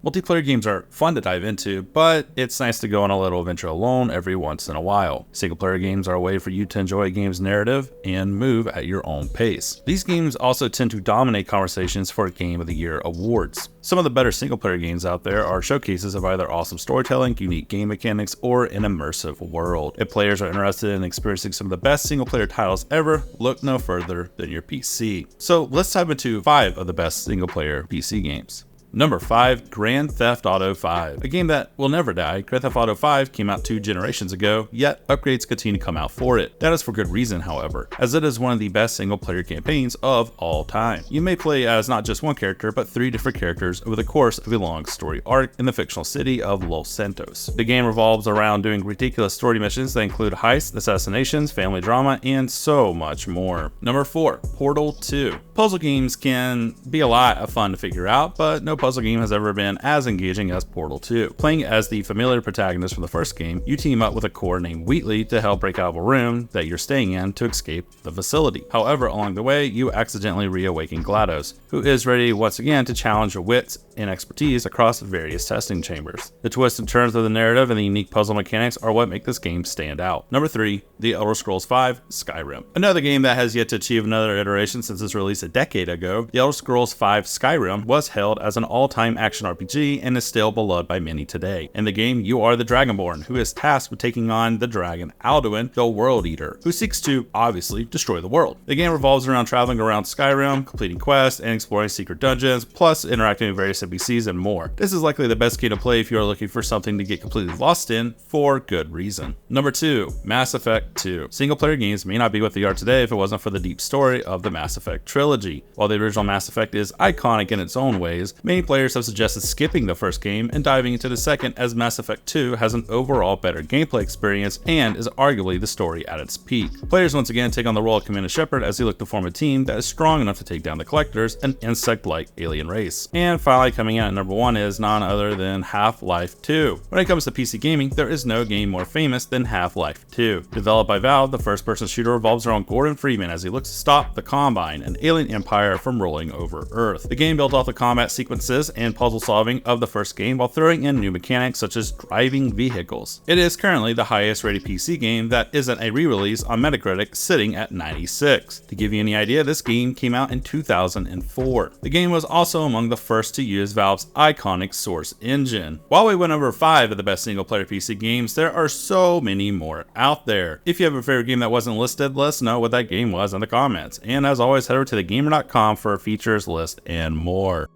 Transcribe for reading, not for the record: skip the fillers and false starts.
Multiplayer games are fun to dive into, but it's nice to go on a little adventure alone every once in a while. Single player games are a way for you to enjoy a game's narrative and move at your own pace. These games also tend to dominate conversations for Game of the Year awards. Some of the better single player games out there are showcases of either awesome storytelling, unique game mechanics, or an immersive world. If players are interested in experiencing some of the best single player titles ever, look no further than your PC. So let's dive into 5 of the best single player PC games. Number 5, Grand Theft Auto 5. A game that will never die. Grand Theft Auto 5 came out 2 generations ago, yet upgrades continue to come out for it. That is for good reason, however, as it is one of the best single player campaigns of all time. You may play as not just one character, but 3 different characters over the course of a long story arc in the fictional city of Los Santos. The game revolves around doing ridiculous story missions that include heists, assassinations, family drama, and so much more. Number 4, Portal 2. Puzzle games can be a lot of fun to figure out, but no puzzle game has ever been as engaging as Portal 2. Playing as the familiar protagonist from the first game, you team up with a core named Wheatley to help break out of a room that you're staying in to escape the facility. However, along the way, you accidentally reawaken GLaDOS, who is ready once again to challenge your wits and expertise across various testing chambers. The twists and turns of the narrative and the unique puzzle mechanics are what make this game stand out. Number 3, The Elder Scrolls V: Skyrim. Another game that has yet to achieve another iteration since its release a decade ago, The Elder Scrolls V: Skyrim was hailed as an all-time action RPG and is still beloved by many today. In the game, you are the Dragonborn, who is tasked with taking on the dragon Alduin, the World Eater, who seeks to, obviously, destroy the world. The game revolves around traveling around Skyrim, completing quests, and exploring secret dungeons, plus interacting with various NPCs and more. This is likely the best game to play if you are looking for something to get completely lost in, for good reason. Number 2, Mass Effect 2. Single-player games may not be what they are today if it wasn't for the deep story of the Mass Effect trilogy. While the original Mass Effect is iconic in its own ways, many players have suggested skipping the first game and diving into the second, as Mass Effect 2 has an overall better gameplay experience and is arguably the story at its peak. Players once again take on the role of Commander Shepard as they look to form a team that is strong enough to take down the Collectors, an insect-like alien race. And finally, coming out at number 1 is none other than Half-Life 2. When it comes to PC gaming, there is no game more famous than Half-Life 2. Developed by Valve, the first-person shooter revolves around Gordon Freeman as he looks to stop the Combine, an alien empire, from rolling over Earth. The game built off the combat sequences and puzzle solving of the first game while throwing in new mechanics such as driving vehicles. It is currently the highest rated PC game that isn't a re-release on Metacritic, sitting at 96. To give you any idea, this game came out in 2004. The game was also among the first to use Valve's iconic Source engine. While we went over 5 of the best single player PC games, there are so many more out there. If you have a favorite game that wasn't listed, let us know what that game was in the comments. And as always, head over to thegamer.com for features, list, and more.